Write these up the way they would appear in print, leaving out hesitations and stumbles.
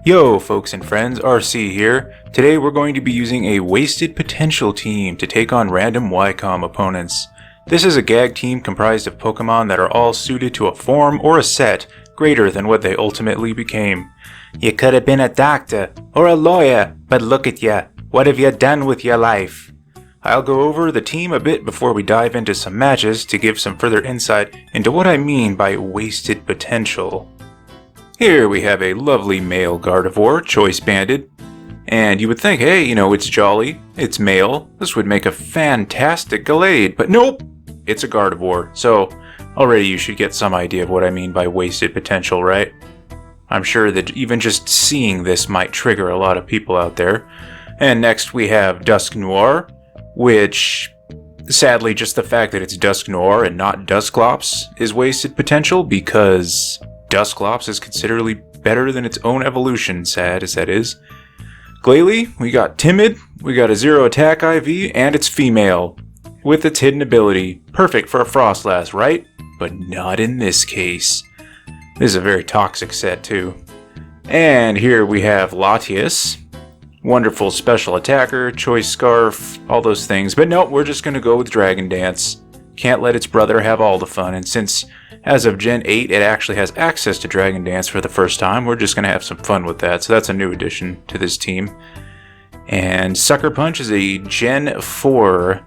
Yo folks and friends, RC here. Today we're going to be using a wasted potential team to take on random Y-Comm opponents. This is a gag team comprised of Pokémon that are all suited to a form or a set greater than what they ultimately became. You could have been a doctor or a lawyer, but look at ya. What have you done with your life? I'll go over the team a bit before we dive into some matches to give some further insight into what I mean by wasted potential. Here we have a lovely male Gardevoir, choice banded. And you would think, hey, it's jolly, it's male, this would make a fantastic Gallade, but nope, it's a Gardevoir. So already you should get some idea of what I mean by wasted potential, right? I'm sure that even just seeing this might trigger a lot of people out there. And next we have Dusk Noir, which sadly just the fact that it's Dusk Noir and not Dusclops is wasted potential because Dusclops is considerably better than its own evolution, sad as that is. Glalie, we got Timid, we got a 0 attack IV, and it's female, with its hidden ability. Perfect for a Frostlass, right? But not in this case. This is a very toxic set, too. And here we have Latios. Wonderful special attacker, choice scarf, all those things. But no, we're just going to go with Dragon Dance. Can't let its brother have all the fun, and since as of Gen 8 it actually has access to Dragon Dance for the first time, we're just going to have some fun with that, so that's a new addition to this team. And Sucker Punch is a Gen 4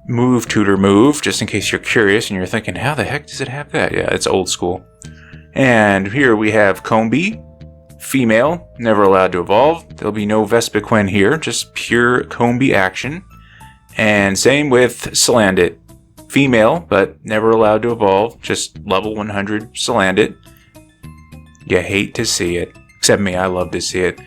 move tutor move, just in case you're curious and you're thinking, how the heck does it have that? Yeah, it's old school. And here we have Combee, female, never allowed to evolve. There'll be no Vespiquen here, just pure Combee action. And same with Salandit. Female, but never allowed to evolve, just level 100 Salandit. You hate to see it. Except me, I love to see it.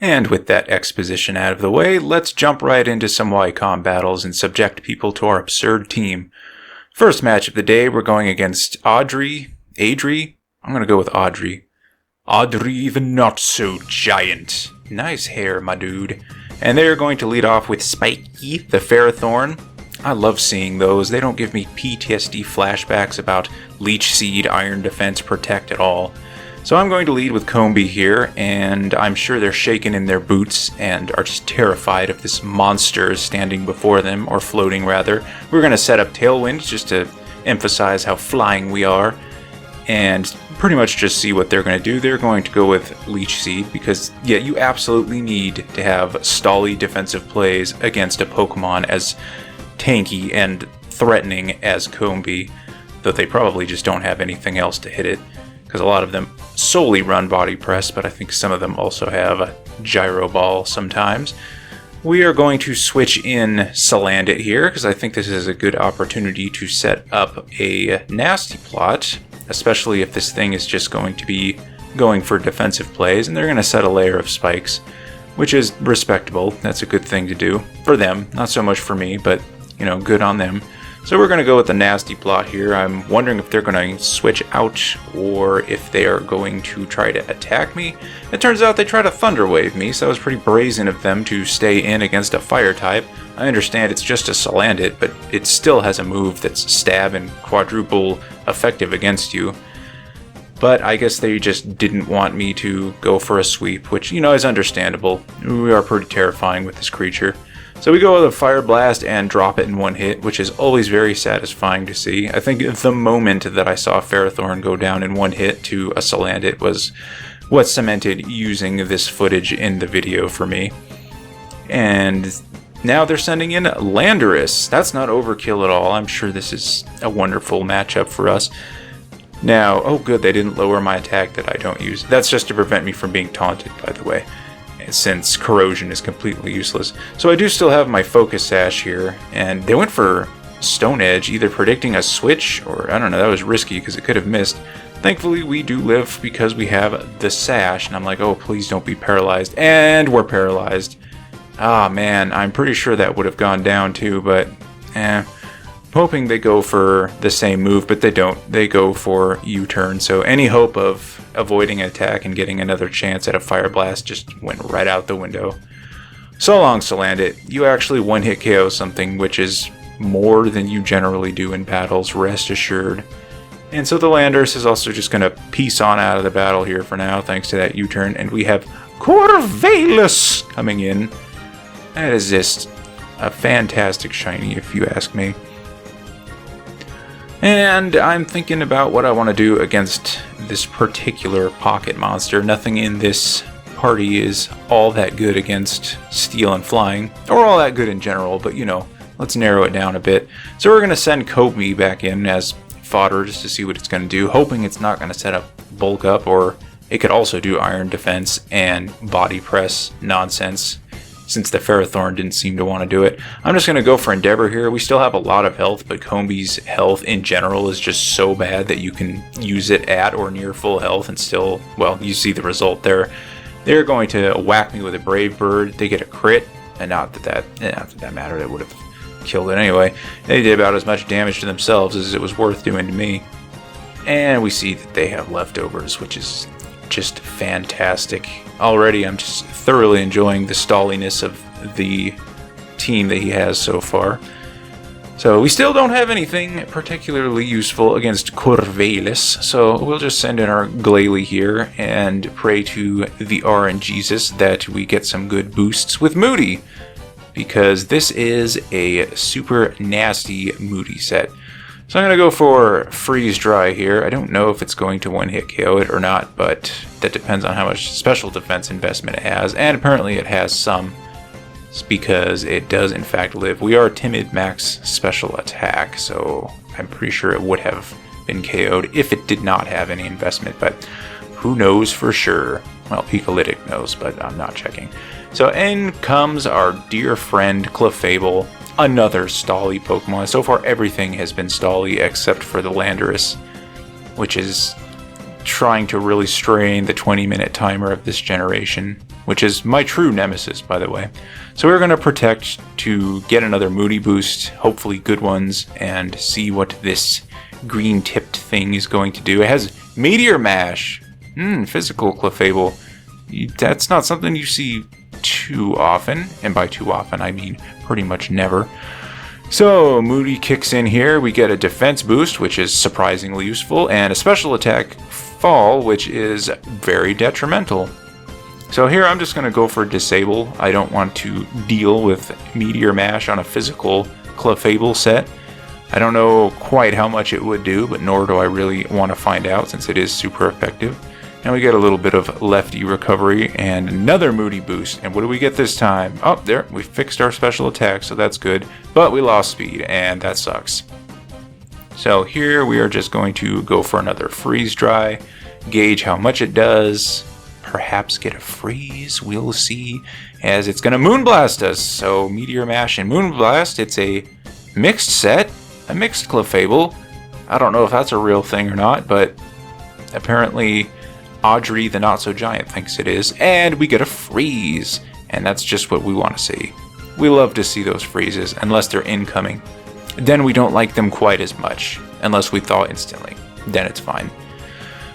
And with that exposition out of the way, let's jump right into some Y-Comm battles and subject people to our absurd team. First match of the day, we're going against Adri. I'm going to go with Adri. Adri the Not-So-Giant. Nice hair, my dude. And they're going to lead off with Spiky, the Ferrothorn. I love seeing those. They don't give me PTSD flashbacks about Leech Seed, Iron Defense, Protect at all. So I'm going to lead with Combee here, and I'm sure they're shaking in their boots and are just terrified of this monster standing before them, or floating rather. We're going to set up Tailwind just to emphasize how flying we are, and pretty much just see what they're going to do. They're going to go with Leech Seed because, yeah, you absolutely need to have stally defensive plays against a Pokemon as tanky and threatening as Combee, though they probably just don't have anything else to hit it, because a lot of them solely run Body Press, but I think some of them also have a Gyro Ball sometimes. We are going to switch in Salandit here, because I think this is a good opportunity to set up a nasty plot, especially if this thing is just going to be going for defensive plays, and they're going to set a layer of spikes, which is respectable. That's a good thing to do for them, not so much for me, but good on them. So we're going to go with the nasty plot here. I'm wondering if they're going to switch out or if they are going to try to attack me. It turns out they try to Thunder Wave me, so that was pretty brazen of them to stay in against a fire type. I understand it's just a Salandit, but it still has a move that's stab and quadruple effective against you. But I guess they just didn't want me to go for a sweep, which, is understandable. We are pretty terrifying with this creature. So we go with a Fire Blast and drop it in one hit, which is always very satisfying to see. I think the moment that I saw Ferrothorn go down in one hit to a Salandit was what cemented using this footage in the video for me. And now they're sending in Landorus. That's not overkill at all. I'm sure this is a wonderful matchup for us. Now, oh good, they didn't lower my attack that I don't use. That's just to prevent me from being taunted, by the way, since Corrosion is completely useless. So I do still have my Focus Sash here, and they went for Stone Edge, either predicting a switch, or I don't know, that was risky because it could have missed. Thankfully, we do live because we have the Sash, and I'm like, oh, please don't be paralyzed. And we're paralyzed. Ah, man, I'm pretty sure that would have gone down too, but hoping they go for the same move, but they don't. They go for U-turn, so any hope of avoiding an attack and getting another chance at a Fire Blast just went right out the window. So long, Salandit. You actually one-hit KO something, which is more than you generally do in battles, rest assured. And so the Landorus is also just going to piece on out of the battle here for now, thanks to that U-turn. And we have Corvallis coming in. That is just a fantastic shiny, if you ask me. And I'm thinking about what I want to do against this particular pocket monster. Nothing in this party is all that good against steel and flying, or all that good in general, but you know, let's narrow it down a bit. So we're going to send Kobe back in as fodder just to see what it's going to do, hoping it's not going to set up bulk up, or it could also do iron defense and body press nonsense, since the Ferrothorn didn't seem to want to do it. I'm just going to go for Endeavor here. We still have a lot of health, but Combe's health in general is just so bad that you can use it at or near full health and still, well, you see the result there. They're going to whack me with a Brave Bird. They get a crit, and not that mattered. It would have killed it anyway. They did about as much damage to themselves as it was worth doing to me. And we see that they have leftovers, which is just fantastic. Already I'm just thoroughly enjoying the stalliness of the team that he has so far. So we still don't have anything particularly useful against Corvallis, so we'll just send in our Glalie here and pray to the RNGesus that we get some good boosts with Moody, because this is a super nasty Moody set. So I'm going to go for Freeze Dry here. I don't know if it's going to one-hit KO it or not, but that depends on how much special defense investment it has, and apparently it has some, because it does in fact live. We are Timid Max Special Attack, so I'm pretty sure it would have been KO'd if it did not have any investment, but who knows for sure. Well, Picolytic knows, but I'm not checking. So in comes our dear friend Clefable, another stally Pokemon. So far everything has been stally except for the Landorus, which is trying to really strain the 20-minute timer of this generation, which is my true nemesis, by the way. So we're going to protect to get another Moody boost, hopefully good ones, and see what this green-tipped thing is going to do. It has Meteor Mash. Physical Clefable. That's not something you see too often, and by too often I mean pretty much never. So Moody kicks in here. We get a defense boost, which is surprisingly useful, and a special attack fall, which is very detrimental. So here I'm just going to go for Disable. I don't want to deal with Meteor Mash on a physical Clefable set. I don't know quite how much it would do, but nor do I really want to find out, since it is super effective. And we get a little bit of lefty recovery and another Moody boost. And what do we get this time? Oh, there, we fixed our special attack, so that's good. But we lost speed, and that sucks. So here we are just going to go for another Freeze Dry, gauge how much it does, perhaps get a freeze, we'll see, as it's going to Moonblast us. So Meteor Mash and Moonblast, it's a mixed set, a mixed Clefable. I don't know if that's a real thing or not, but apparently Audrey the Not-So-Giant thinks it is, and we get a freeze, and that's just what we want to see. We love to see those freezes, unless they're incoming. Then we don't like them quite as much, unless we thaw instantly. Then it's fine.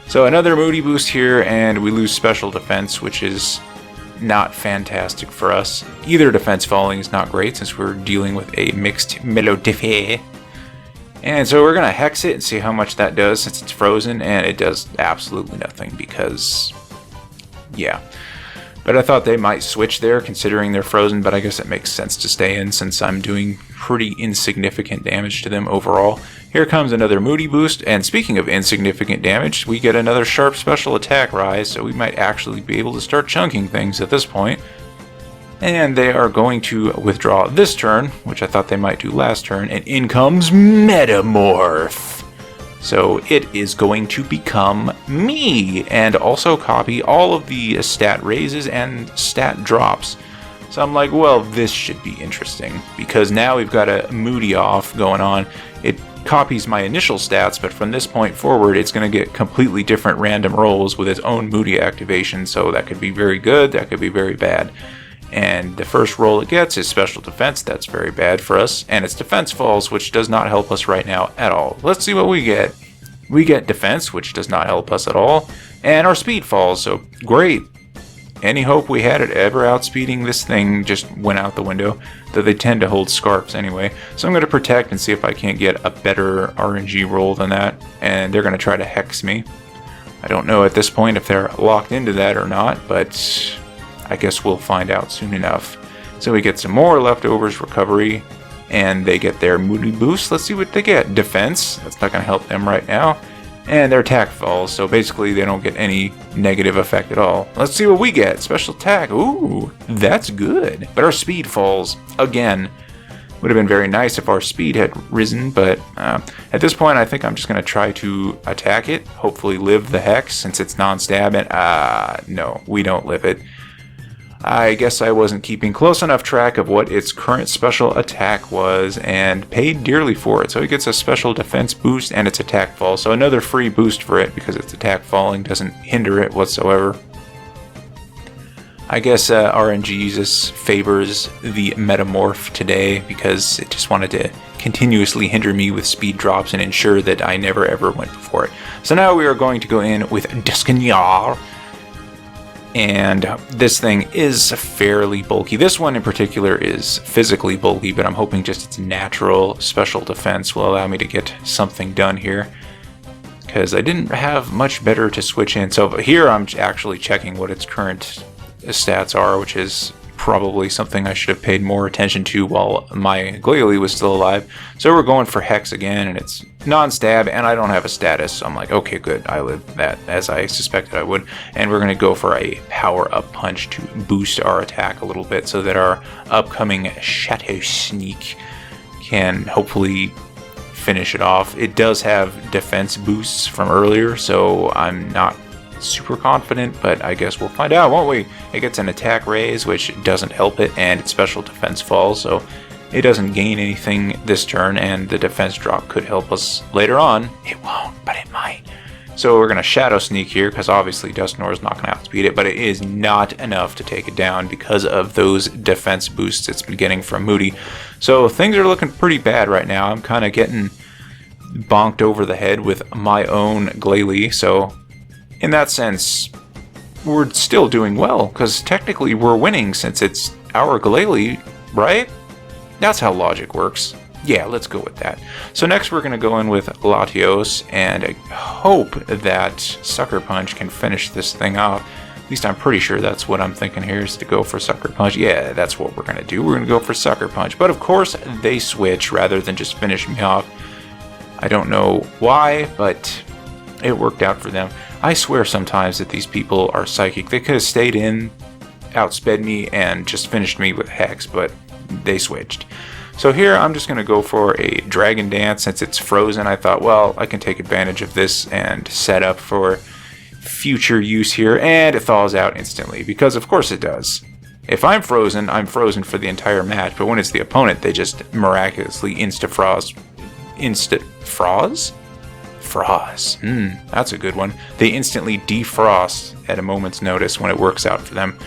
So another Moody boost here, and we lose special defense, which is not fantastic for us. Either defense falling is not great, since we're dealing with a mixed Melodife. And so we're going to Hex it and see how much that does, since it's frozen, and it does absolutely nothing because, yeah. But I thought they might switch there, considering they're frozen, but I guess it makes sense to stay in, since I'm doing pretty insignificant damage to them overall. Here comes another Moody boost, and speaking of insignificant damage, we get another sharp special attack rise, so we might actually be able to start chunking things at this point. And they are going to withdraw this turn, which I thought they might do last turn, and in comes Metamorph. So it is going to become me, and also copy all of the stat raises and stat drops. So I'm like, well, this should be interesting, because now we've got a Moody off going on. It copies my initial stats, but from this point forward, it's going to get completely different random rolls with its own Moody activation, so that could be very good, that could be very bad. And the first roll it gets is special defense. That's very bad for us. And its defense falls, which does not help us right now at all. Let's see what we get. We get defense, which does not help us at all. And our speed falls, so great. any hope we had at ever outspeeding this thing just went out the window, though they tend to hold scarps anyway. So I'm going to protect and see if I can't get a better RNG roll than that, and they're going to try to hex me. I don't know at this point if they're locked into that or not, but I guess we'll find out soon enough. So we get some more leftovers recovery, and they get their moody boost. Let's see what they get. Defense, that's not going to help them right now. And their attack falls, so basically they don't get any negative effect at all. Let's see what we get. Special attack. Ooh, that's good. But our speed falls again. Would have been very nice if our speed had risen, but at this point I think I'm just going to try to attack it. Hopefully live the hex since it's non-stab, and no, we don't live it. I guess I wasn't keeping close enough track of what its current special attack was and paid dearly for it. So it gets a special defense boost and its attack fall. So another free boost for it because its attack falling doesn't hinder it whatsoever. I guess RNG just favors the Metamorph today because it just wanted to continuously hinder me with speed drops and ensure that I never ever went before it. So now we are going to go in with Dusk Noir. And this thing is fairly bulky. This one in particular is physically bulky, but I'm hoping just its natural special defense will allow me to get something done here, because I didn't have much better to switch in. So here I'm actually checking what its current stats are, which is probably something I should have paid more attention to while my Glalie was still alive. So we're going for Hex again, and it's non-stab, and I don't have a status, so I'm like, okay, good, I lived that as I suspected I would. And we're going to go for a power-up punch to boost our attack a little bit so that our upcoming Shadow Sneak can hopefully finish it off. It does have defense boosts from earlier, so I'm not super confident, but I guess we'll find out, won't we? It gets an attack raise, which doesn't help it, and its special defense falls, so it doesn't gain anything this turn, and the defense drop could help us later on. It won't, but it might. So we're going to Shadow Sneak here, because obviously Dusk Noir is not going to outspeed it, but it is not enough to take it down because of those defense boosts it's been getting from Moody. So things are looking pretty bad right now. I'm kind of getting bonked over the head with my own Glalie, so in that sense, we're still doing well, because technically we're winning since it's our Glalie, right? That's how logic works. Yeah, let's go with that. So next we're going to go in with Latios, and I hope that Sucker Punch can finish this thing off. At least I'm pretty sure that's what I'm thinking here, is to go for Sucker Punch. Yeah, that's what we're going to do. We're going to go for Sucker Punch. But of course, they switch rather than just finish me off. I don't know why, but it worked out for them. I swear sometimes that these people are psychic. They could have stayed in, outsped me, and just finished me with Hex, but they switched. So here I'm just going to go for a Dragon Dance. Since it's frozen, I thought, well, I can take advantage of this and set up for future use here, and it thaws out instantly, because of course it does. If I'm frozen for the entire match, but when it's the opponent, they just miraculously insta-froze. Insta-froze? Frost. That's a good one. They instantly defrost at a moment's notice when it works out for them.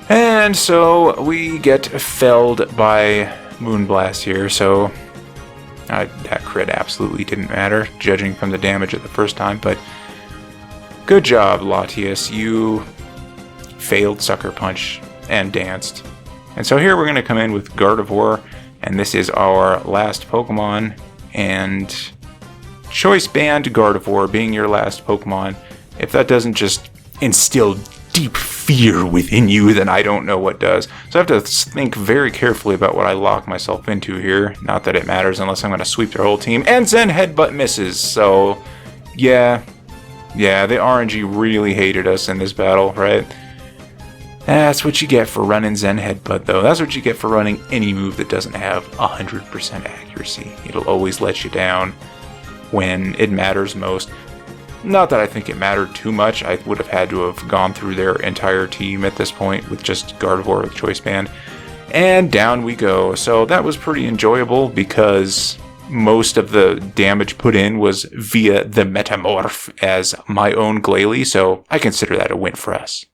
And so we get felled by Moonblast here, so that crit absolutely didn't matter, judging from the damage at the first time, but good job, Latios. You failed Sucker Punch and danced. And so here we're going to come in with Gardevoir, and this is our last Pokemon, and Choice Band Gardevoir being your last Pokemon, if that doesn't just instill deep fear within you, then I don't know what does. So I have to think very carefully about what I lock myself into here. Not that it matters unless I'm going to sweep their whole team. And Zen Headbutt misses. So, yeah, the RNG really hated us in this battle, right? That's what you get for running Zen Headbutt, though. That's what you get for running any move that doesn't have 100% accuracy. It'll always let you down when it matters most. Not that I think it mattered too much. I would have had to have gone through their entire team at this point with just Gardevoir with Choice Band. And down we go. So that was pretty enjoyable because most of the damage put in was via the Metamorph as my own Glalie, so I consider that a win for us.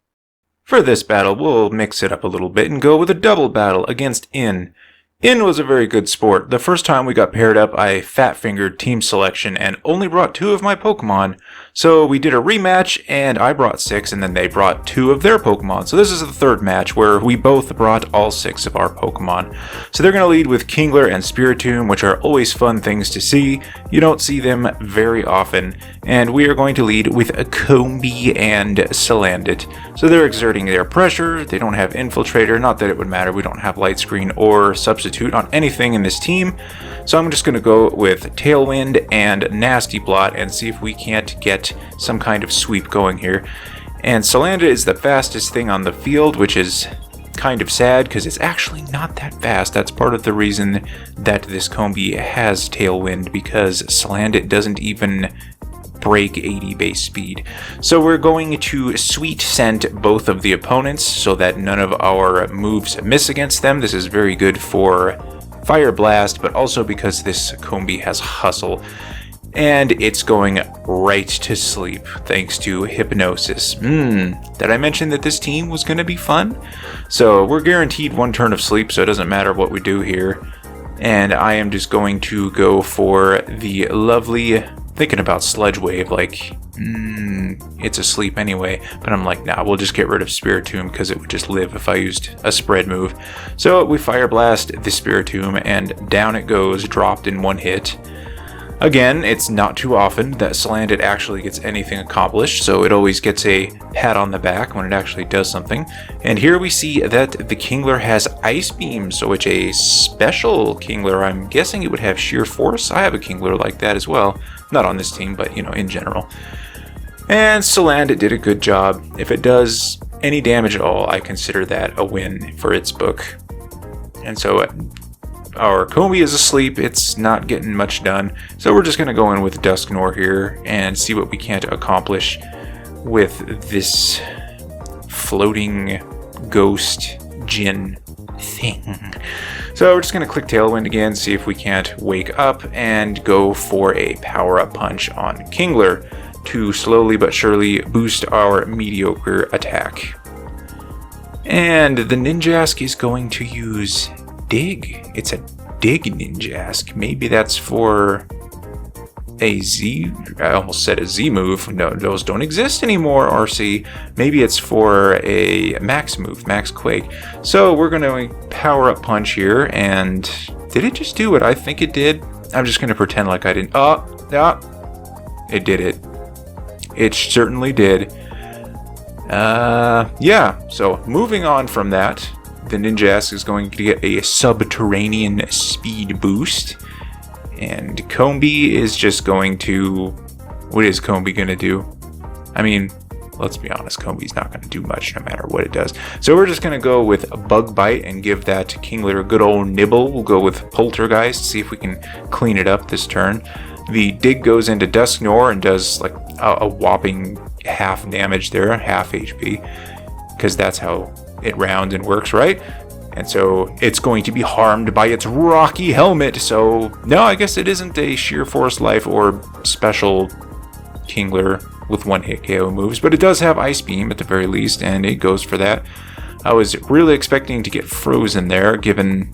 For this battle, we'll mix it up a little bit and go with a double battle against In. In was a very good sport. The first time we got paired up, I fat-fingered team selection and only brought 2 of my Pokemon, So we did a rematch, and I brought 6, and then they brought 2 of their Pokemon. So this is the third match where we both brought all 6 of our Pokemon. So they're going to lead with Kingler and Spiritomb, which are always fun things to see. You don't see them very often. And we are going to lead with a Combee and Salandit. So they're exerting their pressure. They don't have Infiltrator. Not that it would matter. We don't have Light Screen or Substitute on anything in this team. So I'm just going to go with Tailwind and Nasty Blot and see if we can't get some kind of sweep going here. And Salandit is the fastest thing on the field, which is kind of sad because it's actually not that fast. That's part of the reason that this Combee has Tailwind, because Salandit doesn't even break 80 base speed. So we're going to Sweet Scent both of the opponents so that none of our moves miss against them. This is very good for Fire Blast, but also because this Combee has Hustle. And it's going right to sleep thanks to Hypnosis. Did I mention that this team was going to be fun? So we're guaranteed 1 turn of sleep, so it doesn't matter what we do here. And I am just going to go for the lovely, thinking about Sludge Wave, like, it's asleep anyway. But I'm like, nah, we'll just get rid of Spiritomb because it would just live if I used a spread move. So we Fire Blast the Spiritomb, and down it goes, dropped in 1 hit. Again, it's not too often that Salandit actually gets anything accomplished, so it always gets a pat on the back when it actually does something. And here we see that the Kingler has Ice Beam, so it's a special Kingler. I'm guessing it would have Sheer Force. I have a Kingler like that as well. Not on this team, but, you know, in general. And Salandit did a good job. If it does any damage at all, I consider that a win for its book. And so our Combee is asleep, it's not getting much done, so we're just going to go in with Dusk Noir here and see what we can't accomplish with this floating ghost Jin thing. So we're just going to click Tailwind again, see if we can't wake up, and go for a power-up punch on Kingler to slowly but surely boost our mediocre attack. And the Ninjask is going to use Dig. It's a Dig Ninjask. Maybe that's for a Z. I almost said a Z move. No, those don't exist anymore, RC. Maybe it's for a Max move, Max Quake. So we're going to power up punch here, and did it just do what I think it did? I'm just going to pretend like I didn't. It did it. It certainly did. Yeah. So moving on from that, the Ninjask is going to get a subterranean speed boost. And Combee is just going to... What is Combee going to do? I mean, let's be honest, Combee's not going to do much no matter what it does. So we're just going to go with a Bug Bite and give that Kingler a good old nibble. We'll go with Poltergeist, see if we can clean it up this turn. The Dig goes into Dusk Noir and does like a whopping half damage there, half HP. Because that's how it rounds and works, right? And so it's going to be harmed by its rocky helmet. So no, I guess it isn't a Sheer Force Life or special Kingler with 1-hit KO moves, but it does have Ice Beam at the very least, and it goes for that. I was really expecting to get frozen there, given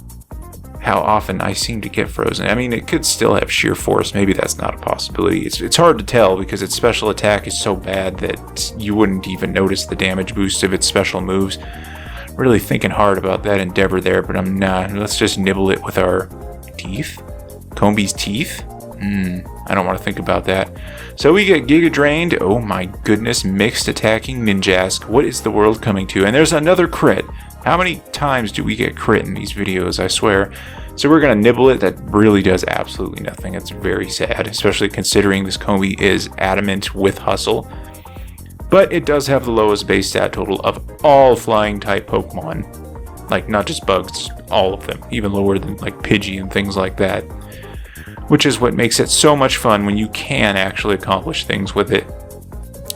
how often I seem to get frozen. I mean, it could still have Sheer Force. Maybe that's not a possibility. It's hard to tell because its special attack is so bad that you wouldn't even notice the damage boost of its special moves. Really thinking hard about that endeavor there, but I'm not. Let's just nibble it with our teeth. Combee's teeth? I don't want to think about that. So we get Giga Drained. Oh my goodness, mixed attacking Ninjask. What is the world coming to? And there's another crit. How many times do we get crit in these videos, I swear? So we're going to nibble it. That really does absolutely nothing. It's very sad, especially considering this Combee is adamant with Hustle. But it does have the lowest base stat total of all flying type Pokemon. Like, not just bugs, all of them. Even lower than like Pidgey and things like that. Which is what makes it so much fun when you can actually accomplish things with it.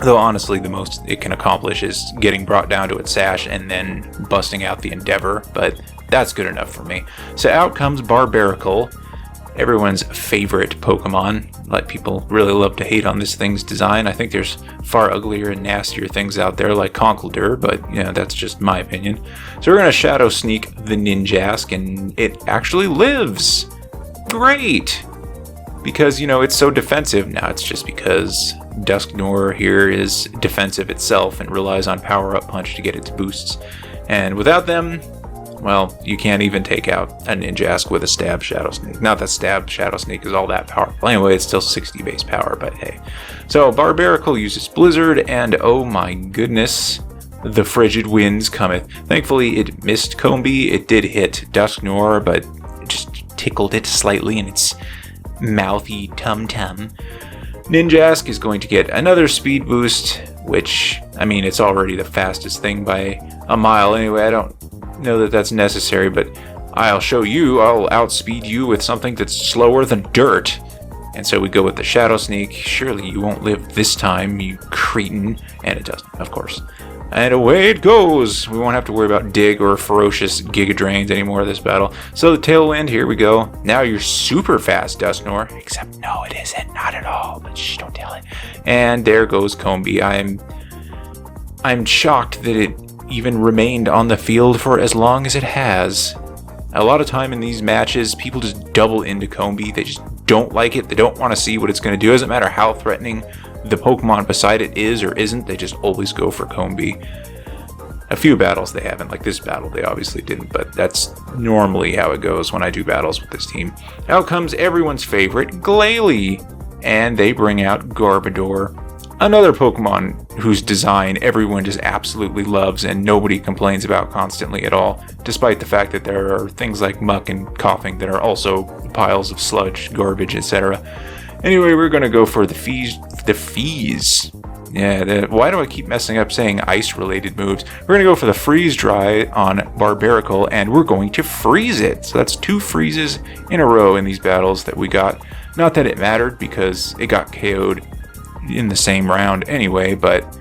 Though honestly, the most it can accomplish is getting brought down to its sash and then busting out the Endeavor. But that's good enough for me. So out comes Barbaracle. Everyone's favorite Pokemon. Like, people really love to hate on this thing's design. I think there's far uglier and nastier things out there like Conkeldurr, but you know, that's just my opinion. So we're going to Shadow Sneak the Ninjask, and it actually lives. Great! because, you know, it's so defensive. Now it's just because Dusk Noir here is defensive itself and relies on power-up punch to get its boosts. And without them, well, you can't even take out a Ninjask with a Stab Shadow Sneak. Not that Stab Shadow Sneak is all that powerful. Anyway, it's still 60 base power, but hey. So, Barbarical uses Blizzard, and oh my goodness, the Frigid Winds cometh. Thankfully, it missed Combi. It did hit Dusk Noir, but it just tickled it slightly in its mouthy tum-tum. Ninjask is going to get another speed boost, which, I mean, it's already the fastest thing by a mile anyway. I don't know that that's necessary, but I'll show you. I'll outspeed you with something that's slower than dirt. And so we go with the Shadow Sneak. Surely you won't live this time, you cretin. And it doesn't, of course. And away it goes. We won't have to worry about Dig or Ferocious Giga Drains anymore this battle. So the Tailwind, here we go. Now you're super fast, Dusk Noir. Except no, it isn't. Not at all. But shh, don't tell it. And there goes Combi. I'm shocked that it even remained on the field for as long as it has. A lot of time in these matches, people just double into Combi. They just don't like it. They don't want to see what it's going to do. It doesn't matter how threatening the Pokemon beside it is or isn't. They just always go for Combi. A few battles they haven't, like this battle they obviously didn't, but that's normally how it goes when I do battles with this team. Out comes everyone's favorite, Glalie, and they bring out Garbodor. Another Pokemon whose design everyone just absolutely loves and nobody complains about constantly at all, despite the fact that there are things like Muck and Coughing that are also piles of sludge, garbage, etc. Anyway, we're going to go for the Fees. Yeah, why do I keep messing up saying ice-related moves? We're going to go for the Freeze Dry on Barbarical, and we're going to freeze it. So that's 2 freezes in a row in these battles that we got. Not that it mattered, because it got KO'd in the same round anyway, but,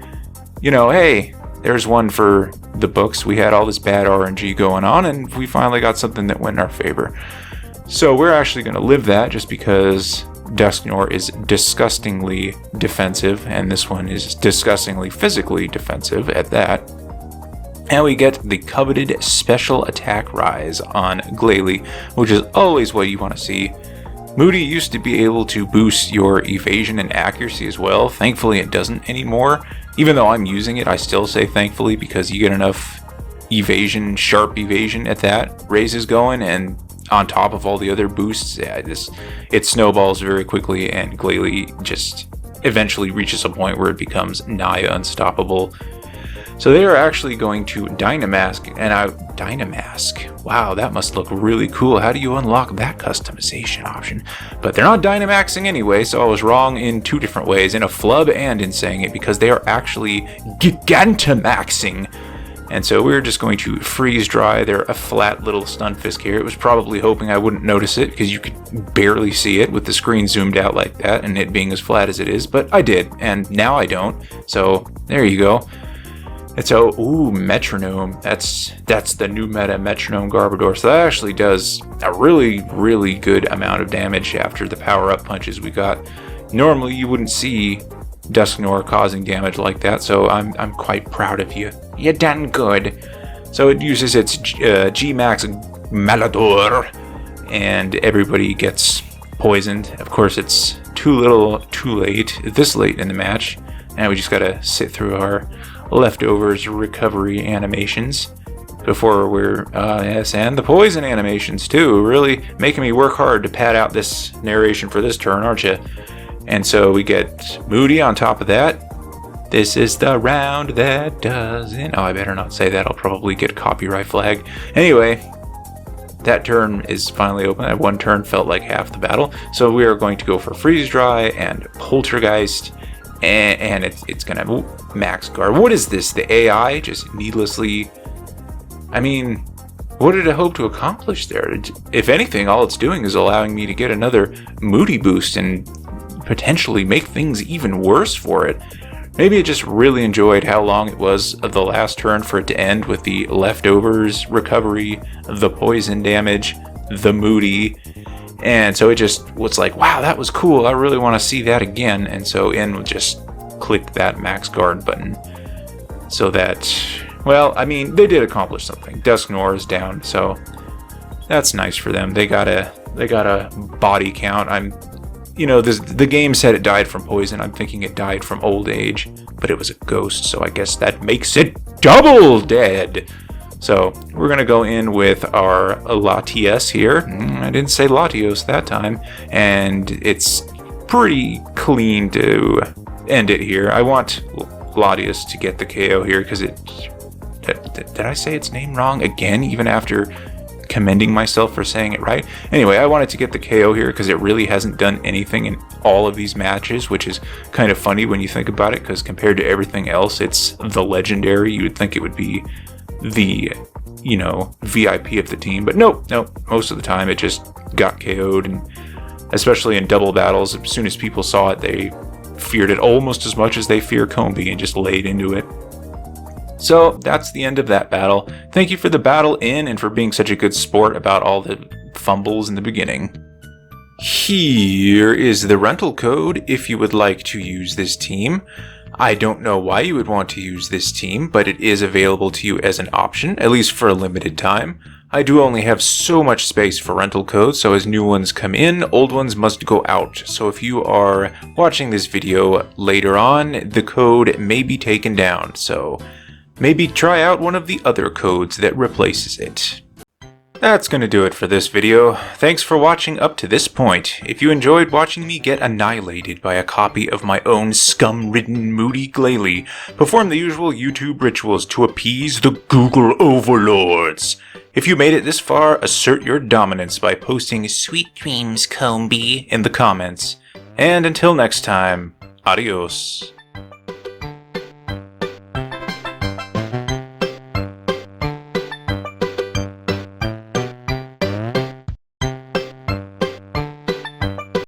you know, hey, there's one for the books. We had all this bad RNG going on, and we finally got something that went in our favor. So we're actually going to live that just because Dusk Noir is disgustingly defensive, and this one is disgustingly physically defensive at that. And we get the coveted Special Attack Rise on Glalie, which is always what you want to see. Moody used to be able to boost your evasion and accuracy as well. Thankfully, it doesn't anymore. Even though I'm using it, I still say thankfully, because you get enough evasion, sharp evasion at that raises going, and on top of all the other boosts, yeah, it snowballs very quickly, and Glalie just eventually reaches a point where it becomes nigh unstoppable. So they are actually going to Dynamask, and Dynamask. Wow, that must look really cool. How do you unlock that customization option? But they're not Dynamaxing anyway, so I was wrong in 2 different ways, in a flub and in saying it, because they are actually Gigantamaxing. And so we're just going to Freeze Dry. They're a flat little Stunfisk here. It was probably hoping I wouldn't notice it, because you could barely see it with the screen zoomed out like that, and it being as flat as it is, but I did, and now I don't. So there you go. And so, ooh, Metronome. That's the new meta Metronome Garbodor. So that actually does a really, really good amount of damage after the power-up punches we got. Normally, you wouldn't see Dusk Noir causing damage like that, so I'm quite proud of you. You done good. So it uses its G-Max Malador, and everybody gets poisoned. Of course, it's too little, too late, this late in the match. And we just gotta sit through our leftovers recovery animations before we're yes, and the poison animations too, really making me work hard to pad out this narration for this turn, aren't you? And so we get Moody on top of that. This is the round that doesn't... Oh, I better not say that. I'll probably get a copyright flag. Anyway, that turn is finally open. That one turn felt like half the battle. So we are going to go for Freeze Dry and Poltergeist. And it's going to max guard. What is this? The AI just needlessly... I mean, what did it hope to accomplish there? If anything, all it's doing is allowing me to get another Moody boost and potentially make things even worse for it. Maybe it just really enjoyed how long it was of the last turn for it to end with the leftovers recovery, the poison damage, the Moody. And so it just was like, wow, that was cool. I really want to see that again. And so in just clicked that max guard button. So that, well, I mean, they did accomplish something. Dusk Noir is down, so that's nice for them. They got a body count. you know, the game said it died from poison. I'm thinking it died from old age, but it was a ghost, so I guess that makes it double dead. So we're going to go in with our Latios here. I didn't say Latios that time, and it's pretty clean to end it here. I want Latios to get the KO here because it... Did I say its name wrong again, even after commending myself for saying it right? Anyway, I wanted to get the KO here because it really hasn't done anything in all of these matches, which is kind of funny when you think about it, because compared to everything else, it's the legendary. You would think it would be the, you know, VIP of the team, but nope, most of the time it just got KO'd, and especially in double battles, as soon as people saw it, they feared it almost as much as they fear Combi and just laid into it. So that's the end of that battle. Thank you for the battle in and for being such a good sport about all the fumbles in the beginning. Here is the rental code if you would like to use this team. I don't know why you would want to use this team, but it is available to you as an option, at least for a limited time. I do only have so much space for rental codes, so as new ones come in, old ones must go out. So if you are watching this video later on, the code may be taken down, so maybe try out one of the other codes that replaces it. That's gonna do it for this video. Thanks for watching up to this point. If you enjoyed watching me get annihilated by a copy of my own scum-ridden Moody Glalie, perform the usual YouTube rituals to appease the Google overlords. If you made it this far, assert your dominance by posting "Sweet dreams, Combi" in the comments. And until next time, adios.